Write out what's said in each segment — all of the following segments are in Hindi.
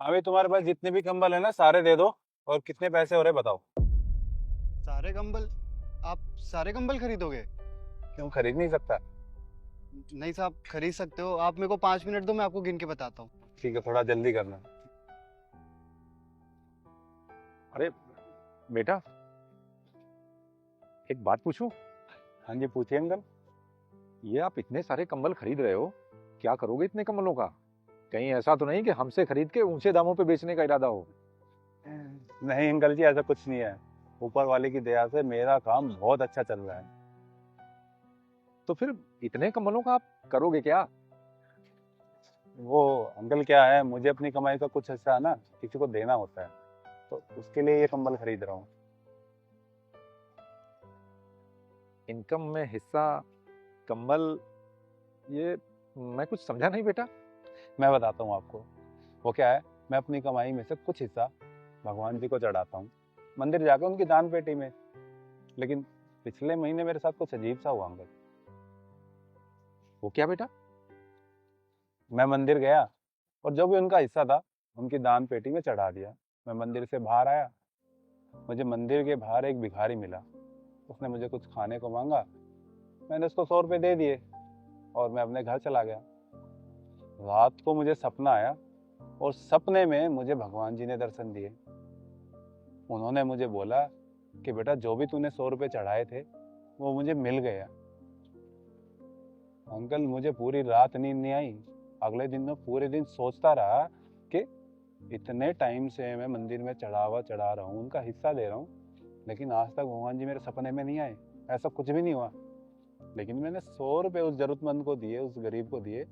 अभी तुम्हारे पास जितने भी कंबल है ना सारे दे दो। और कितने पैसे हो रहे बताओ। सारे कंबल? आप सारे कंबल खरीदोगे? क्यों खरीद नहीं सकता? नहीं साहब, खरीद सकते हो। आप मेरे को 5 मिनट दो, मैं आपको गिन के बताता हूँ। ठीक है, थोड़ा जल्दी करना। अरे बेटा, एक बात पूछूं? हाँ जी, पूछिए अंकल। ये आप इतने सारे कंबल खरीद रहे हो, क्या करोगे इतने कंबलों का? कहीं ऐसा तो नहीं कि हमसे खरीद के ऊंचे दामों पे बेचने का इरादा हो? नहीं अंकल जी, ऐसा कुछ नहीं है। ऊपर वाले की दया से मेरा काम बहुत अच्छा चल रहा है। तो फिर इतने कंबलों का आप करोगे क्या? वो अंकल क्या है, मुझे अपनी कमाई का कुछ हिस्सा ना किसी को देना होता है, तो उसके लिए ये कंबल खरीद रहा हूँ। इनकम में हिस्सा, कंबल, ये मैं कुछ समझा नहीं बेटा। मैं बताता हूँ आपको। वो क्या है, मैं अपनी कमाई में से कुछ हिस्सा भगवान जी को चढ़ाता हूँ, मंदिर जाकर उनकी दान पेटी में। लेकिन पिछले महीने मेरे साथ कुछ अजीब सा हुआ अंकल। वो क्या बेटा? मैं मंदिर गया और जो भी उनका हिस्सा था उनकी दान पेटी में चढ़ा दिया। मैं मंदिर से बाहर आया, मुझे मंदिर के बाहर एक भिखारी मिला। उसने मुझे कुछ खाने को मांगा, मैंने उसको 100 रुपये दे दिए और मैं अपने घर चला गया। रात को मुझे सपना आया और सपने में मुझे भगवान जी ने दर्शन दिए। उन्होंने मुझे बोला कि बेटा, जो भी तूने 100 रुपये चढ़ाए थे वो मुझे मिल गया। अंकल, मुझे पूरी रात नींद नहीं आई। अगले दिन मैं पूरे दिन सोचता रहा कि इतने टाइम से मैं मंदिर में चढ़ावा चढ़ा रहा हूँ, उनका हिस्सा दे रहा हूँ, लेकिन आज तक भगवान जी मेरे सपने में नहीं आए। ऐसा कुछ भी नहीं हुआ। लेकिन मैंने 100 रुपये उस जरूरतमंद को दिए, उस गरीब को दिए,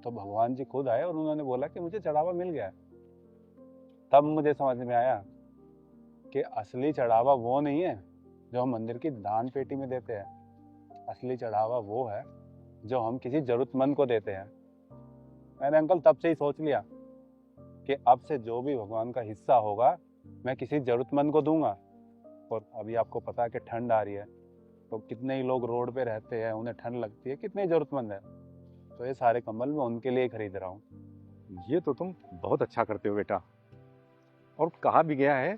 तो भगवान जी खुद आए और उन्होंने बोला कि मुझे चढ़ावा मिल गया। तब मुझे समझ में आया कि असली चढ़ावा वो नहीं है जो हम मंदिर की दान पेटी में देते हैं। असली चढ़ावा वो है जो हम किसी जरूरतमंद को देते हैं। मैंने अंकल तब से ही सोच लिया कि अब से जो भी भगवान का हिस्सा होगा मैं किसी जरूरतमंद को दूंगा। और अभी आपको पता है कि ठंड आ रही है, तो कितने ही लोग रोड पे रहते हैं, उन्हें ठंड लगती है, कितने ही जरूरतमंद है। तो ये सारे कंबल मैं उनके लिए ही खरीद रहा हूँ। ये तो तुम बहुत अच्छा करते हो बेटा। और कहा भी गया है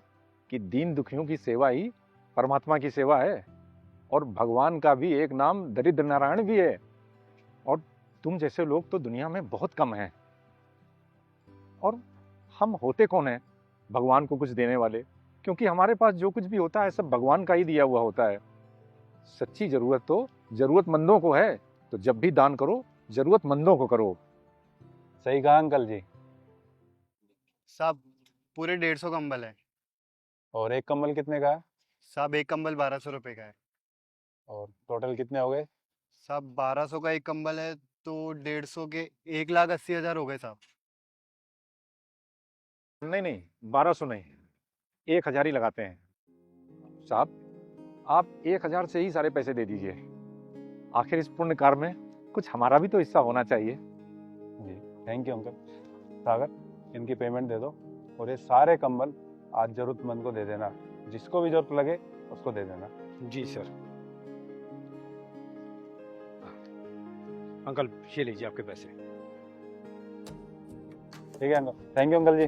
कि दीन दुखियों की सेवा ही परमात्मा की सेवा है। और भगवान का भी एक नाम दरिद्र नारायण भी है। और तुम जैसे लोग तो दुनिया में बहुत कम हैं। और हम होते कौन हैं भगवान को कुछ देने वाले? क्योंकि हमारे पास जो कुछ भी होता है सब भगवान का ही दिया हुआ होता है। सच्ची जरूरत तो जरूरतमंदों को है। तो जब भी दान करो, जरूरतमंदों को करो। सही कहा अंकल जी। साहब, पूरे 150 कंबल है। और एक कंबल कितने का है? साहब, एक कंबल 1200 रुपये का है। और टोटल कितने हो गए? साहब, 1200 का एक कंबल है तो 150 के 1,80,000 हो गए साहब। नहीं नहीं, 1200 नहीं, 1000 ही लगाते हैं। साहब, आप 1000 से ही सारे पैसे दे दीजिए। आखिर इस पुण्य कार्य में कुछ हमारा भी तो हिस्सा होना चाहिए। जी, थैंक यू अंकल। सागर, इनकी पेमेंट दे दो और ये सारे कंबल आज जरूरतमंद को दे देना। जिसको भी जरूरत लगे उसको दे देना। जी सर। अंकल, ये लीजिए आपके पैसे। ठीक है uncle, thank you uncle ji.